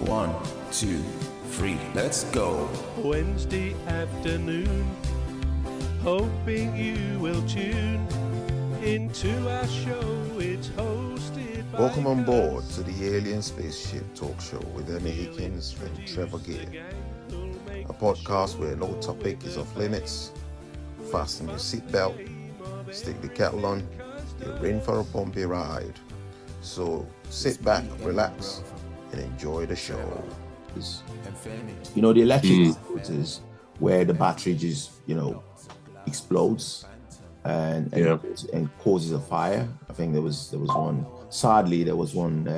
1, 2, 3, let's go. Wednesday afternoon, hoping you will tune into our show. It's hosted by Welcome on board to the Alien Spaceship talk show with Emmy, Hikins and Trevor, a podcast where no topic is off limits. Fasten your seatbelt, stick the kettle on, you're in for a bumpy ride. So sit back, relax, and enjoy the show. You know, the electric scooters where the battery just, explodes and causes a fire. I think there was one. Sadly, there was one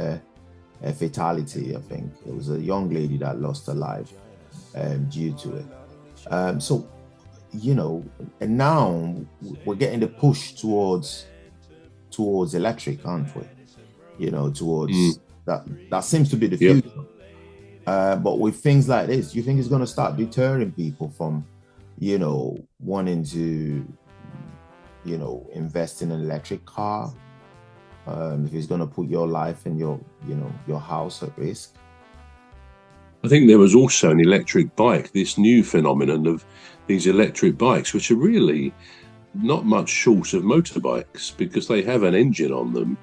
a fatality. I think it was a young lady that lost her life due to it. And now we're getting the push towards electric, aren't we? Towards that seems to be the future. But with things like this, do you think it's going to start deterring people from, wanting to, invest in an electric car? If it's going to put your life and your house at risk? I think there was also an electric bike, this new phenomenon of these electric bikes, which are really not much short of motorbikes because they have an engine on them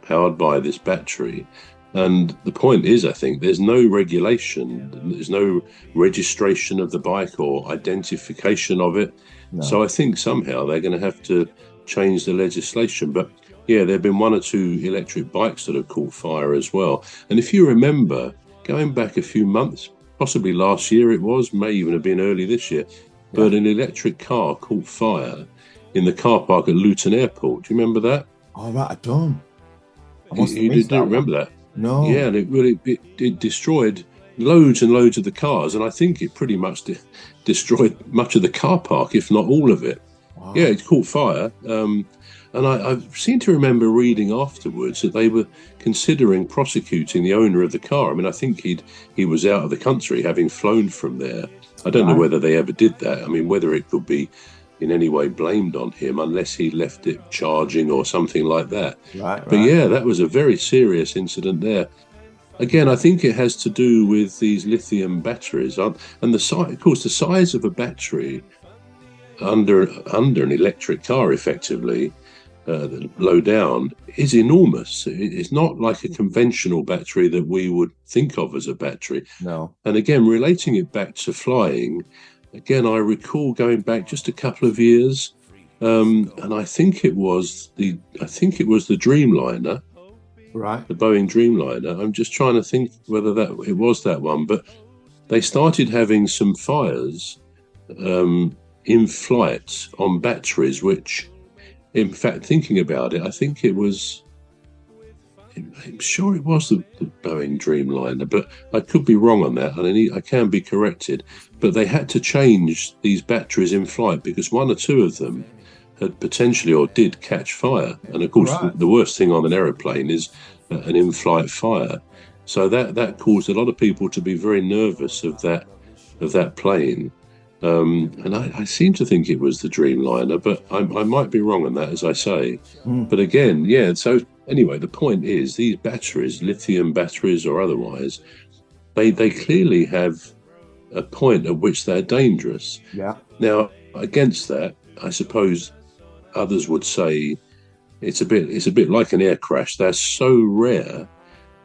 powered by this battery. And the point is, I think, there's no regulation, there's no registration of the bike or identification of it. No. So I think somehow they're going to have to change the legislation. But yeah, there have been one or two electric bikes that have caught fire as well. And if you remember, going back a few months, possibly last year it was, may even have been early this year, but an electric car caught fire in the car park at Luton Airport. Do you remember that? Oh, right, I don't. You don't remember that? No. Yeah, and it destroyed loads and loads of the cars, and I think it pretty much destroyed much of the car park, if not all of it. Wow. Yeah, it caught fire. And I seem to remember reading afterwards that they were considering prosecuting the owner of the car. I mean, I think he was out of the country, having flown from there. I don't know whether they ever did that. I mean, whether it could be in any way blamed on him, unless he left it charging or something like that. Right. But yeah, that was a very serious incident there. Again, I think it has to do with these lithium batteries, and the size of a battery under an electric car, effectively, low down, is enormous. It's not like a conventional battery that we would think of as a battery. No. And again, relating it back to flying, again, I recall going back just a couple of years, and I think it was the Dreamliner, right? The Boeing Dreamliner. I'm just trying to think whether it was that one, but they started having some fires in flight on batteries, which, in fact, thinking about it, I think it was. I'm sure it was the Boeing Dreamliner, but I could be wrong on that, and I can be corrected. But they had to change these batteries in flight because one or two of them had potentially or did catch fire. And of course, the worst thing on an aeroplane is an in-flight fire. So that caused a lot of people to be very nervous of that plane. And I seem to think it was the Dreamliner, but I might be wrong on that, as I say. But again, so anyway, the point is these batteries, lithium batteries or otherwise, they clearly have a point at which they're dangerous. Yeah. Now, against that, I suppose others would say it's a bit like an air crash. They're so rare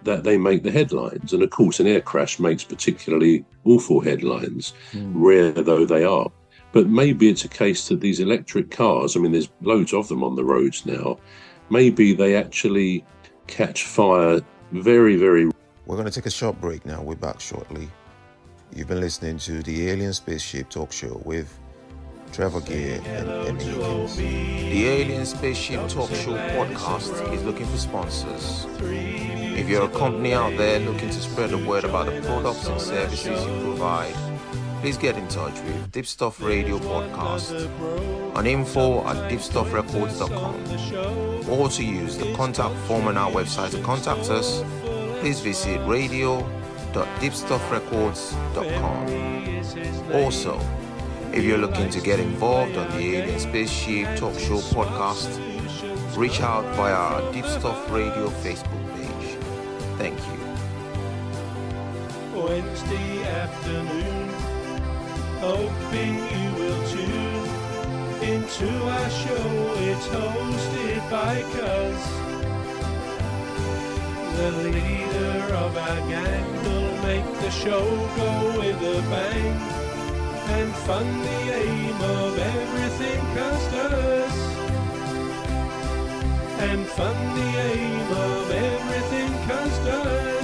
that they make the headlines. And of course, an air crash makes particularly awful headlines, rare though they are. But maybe it's a case that these electric cars, I mean, there's loads of them on the roads now, maybe they actually catch fire very, very. We're going to take a short break now. We're back shortly. You've been listening to the Alien Spaceship talk show with Trevor and Emmy Hikins. The Alien Spaceship Talk Show podcast is looking for sponsors. If you're a company out there looking to spread the word about the products and services you provide, please get in touch with Deepstuff Radio Podcast on info@deepstuffrecords.com, or to use the contact form on our website to contact us, please visit radio.deepstuffrecords.com. Also, if you're looking to get involved on the Alien Spaceship Talk Show podcast, reach out via our Deepstuff Radio Facebook page. Thank you. Wednesday afternoon. Hoping you will tune into our show. It's hosted by Cuz, the leader of our gang, will make the show go with a bang and fund the aim of everything Cuz does. And fund the aim of everything Cuz does.